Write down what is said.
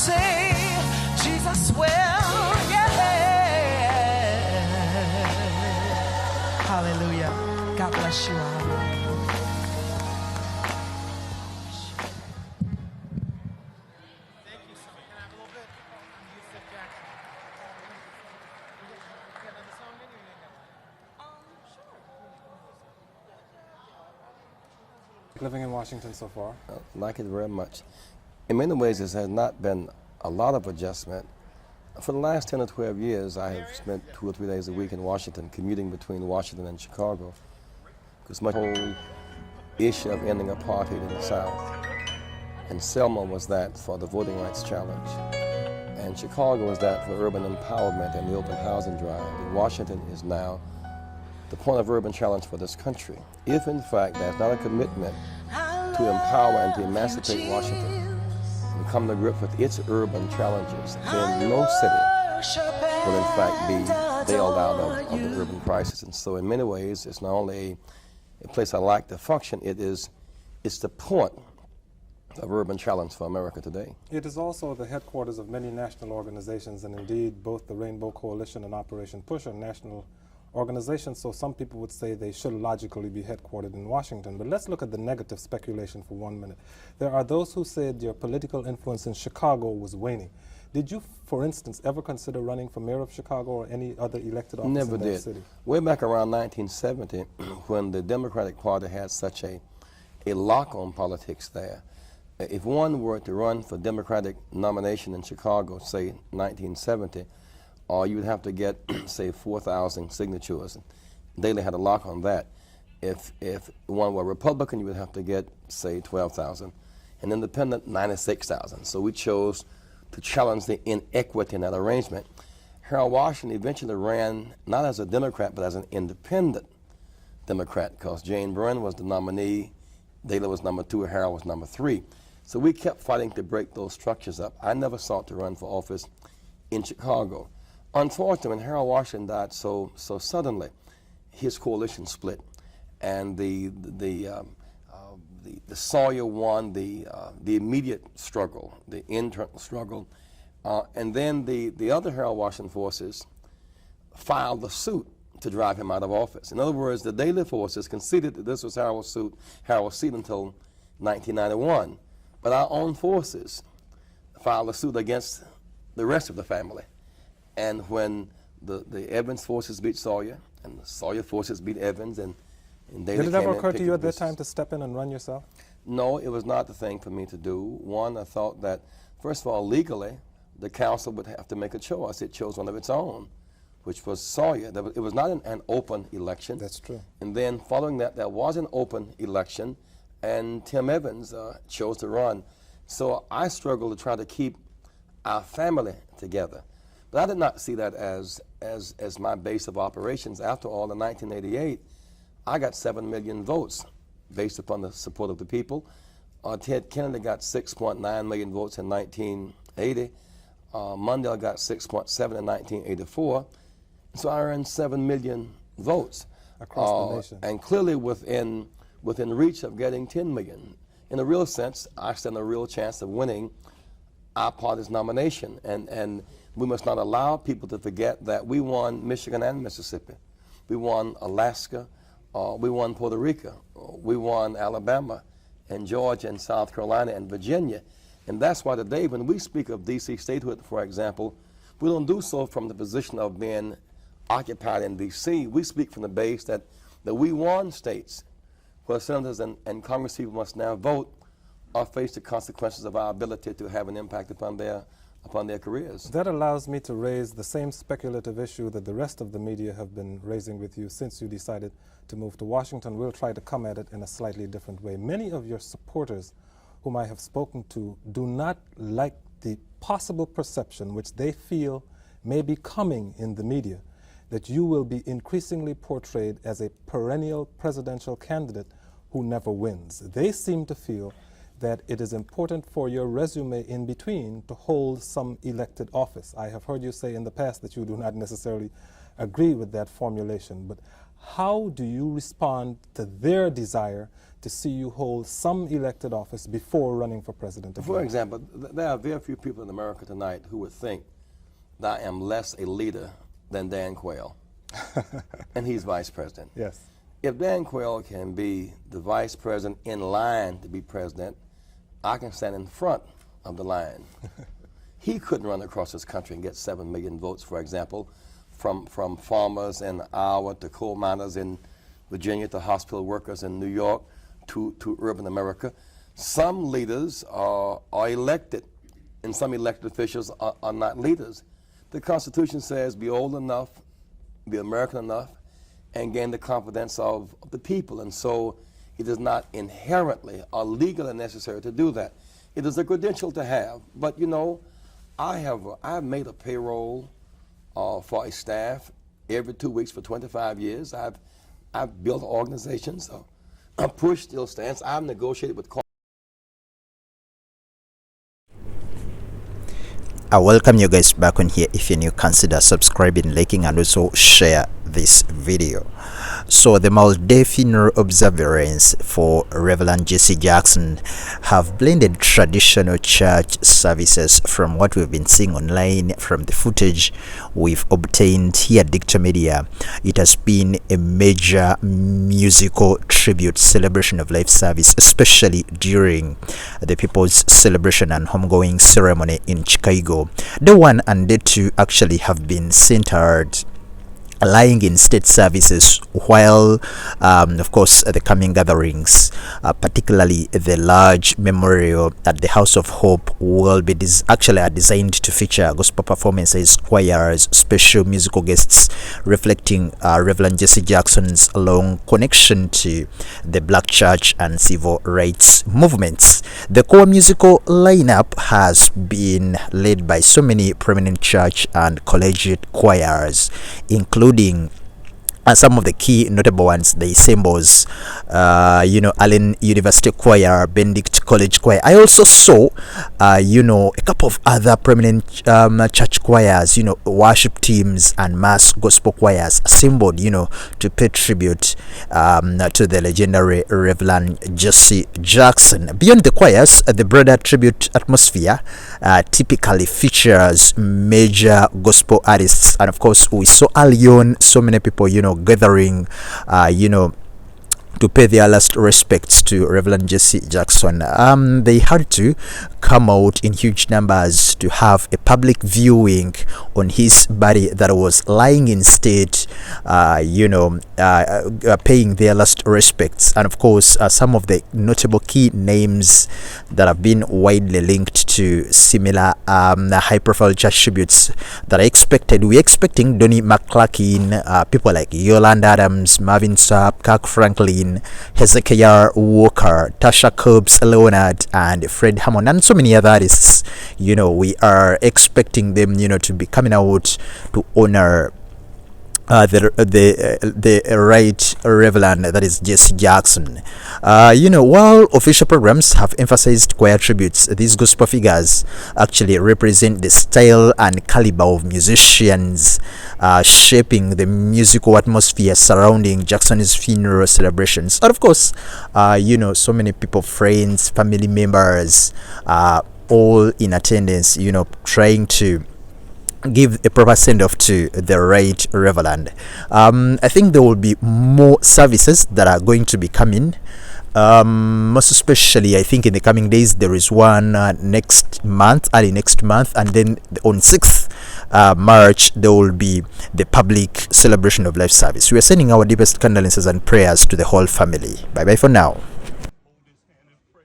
say Jesus will, yeah. Hallelujah. God bless you all. Living in Washington so far? I like it very much. In many ways, this has not been a lot of adjustment. For the last 10 or 12 years, I have spent 2 or 3 days a week in Washington, commuting between Washington and Chicago. Because my whole issue of ending apartheid in the South. And Selma was that for the Voting Rights Challenge. And Chicago was that for urban empowerment and the open housing drive. And Washington is now the point of urban challenge for this country. If, in fact, there's not a commitment to empower and to emancipate Washington and come to grips with its urban challenges, then no city will, in fact, be bailed out of the urban crisis. And so, in many ways, it's not only a place I like to function, it's the point of urban challenge for America today. It is also the headquarters of many national organizations, and indeed, both the Rainbow Coalition and Operation Push are national organizations, so some people would say they should logically be headquartered in Washington. But let's look at the negative speculation for 1 minute. There are those who said your political influence in Chicago was waning. Did you, for instance, ever consider running for mayor of Chicago or any other elected office Never in that did. city? Way back around 1970, when the Democratic Party had such a lock on politics there, if one were to run for Democratic nomination in Chicago, say 1970, you would have to get, say, 4,000 signatures. Daley had a lock on that. If one were Republican, you would have to get, say, 12,000. And independent, 96,000. So we chose to challenge the inequity in that arrangement. Harold Washington eventually ran not as a Democrat, but as an independent Democrat, because Jane Byrne was the nominee, Daley was number 2, Harold was number 3. So we kept fighting to break those structures up. I never sought to run for office in Chicago. Unfortunately, when Harold Washington died so suddenly, his coalition split, and the Sawyer won the immediate struggle, the internal struggle, and then the other Harold Washington forces filed a suit to drive him out of office. In other words, the Daley forces conceded that this was Harold's seat until 1991, but our own forces filed a suit against the rest of the family. And when the Evans forces beat Sawyer, and the Sawyer forces beat Evans, and Daley Did it ever occur to you at that time to step in and run yourself? No, it was not the thing for me to do. One, I thought that, first of all, legally, the council would have to make a choice. It chose one of its own, which was Sawyer. It was not an open election. That's true. And then following that, there was an open election, and Tim Evans chose to run. So I struggled to try to keep our family together. But I did not see that as my base of operations. After all, in 1988, I got 7 million votes based upon the support of the people. Ted Kennedy got 6.9 million votes in 1980. Mundell got 6.7 in 1984. So I earned 7 million votes. Across the nation. And clearly within reach of getting 10 million. In a real sense, I stand a real chance of winning our party's nomination. And we must not allow people to forget that we won Michigan and Mississippi. We won Alaska, we won Puerto Rico, we won Alabama and Georgia and South Carolina and Virginia. And that's why today when we speak of D.C. statehood, for example, we don't do so from the position of being occupied in D.C. We speak from the base that we won states where senators and congresspeople must now vote or face the consequences of our ability to have an impact upon their careers. That allows me to raise the same speculative issue that the rest of the media have been raising with you since you decided to move to Washington. We'll try to come at it in a slightly different way. Many of your supporters whom I have spoken to do not like the possible perception which they feel may be coming in the media that you will be increasingly portrayed as a perennial presidential candidate who never wins. They seem to feel that it is important for your resume in between to hold some elected office. I have heard you say in the past that you do not necessarily agree with that formulation, but how do you respond to their desire to see you hold some elected office before running for president? For example, there are very few people in America tonight who would think that I am less a leader than Dan Quayle, and he's vice president. Yes. If Dan Quayle can be the vice president in line to be president, I can stand in front of the line. He couldn't run across this country and get 7 million votes, for example, from farmers in Iowa to coal miners in Virginia to hospital workers in New York to urban America. Some leaders are elected, and some elected officials are not leaders. The Constitution says be old enough, be American enough, and gain the confidence of the people. And so it is not inherently or legally necessary to do that. It is a credential to have. But you know, I have made a payroll for a staff every 2 weeks for 25 years. I've built organizations. A push still stands. I've negotiated with. I welcome you guys back on here. If you're new, consider subscribing, liking, and also share this video. So the Maldefian observances for Rev.Jesse Jackson have blended traditional church services from what we've been seeing online, from the footage we've obtained here at Dicta Media. It has been a major musical tribute celebration of life service, especially during the People's Celebration and Homegoing ceremony in Chicago. The one and the two actually have been centered lying in state services, while of course the coming gatherings, particularly the large memorial at the House of Hope, will be actually are designed to feature gospel performances, choirs, special musical guests, reflecting Rev.Jesse Jackson's long connection to the Black church and civil rights movements. The core musical lineup has been led by so many prominent church and collegiate choirs, including some of the key notable ones, the ensembles, Allen University Choir, Benedict College Choir. I also saw, a couple of other prominent church choirs, worship teams and mass gospel choirs assembled, to pay tribute to the legendary Rev.Jesse Jackson. Beyond the choirs, the broader tribute atmosphere typically features major gospel artists, and of course we saw early on so many people, gathering, to pay their last respects to Rev.Jesse Jackson. They had to come out in huge numbers to have a public viewing on his body that was lying in state, paying their last respects. And of course, some of the notable key names that have been widely linked to similar high-profile church tributes that are expected. We're expecting Donnie McClurkin, people like Yolanda Adams, Marvin Sapp, Kirk Franklin, Hezekiah Walker, Tasha Cobbs Leonard, and Fred Hammond, and so many other artists. We are expecting them, to be coming out to honor the right Reverend, that is Jesse Jackson. While official programs have emphasized choir tributes, these gospel figures actually represent the style and caliber of musicians shaping the musical atmosphere surrounding Jackson's funeral celebrations. And of course, so many people, friends, family members, all in attendance, trying to give a proper send-off to the right Reverend. I think there will be more services that are going to be coming. Most especially, I think in the coming days, there is one next month, early next month, and then on 6th March, there will be the public celebration of life service. We are sending our deepest condolences and prayers to the whole family. Bye-bye for now.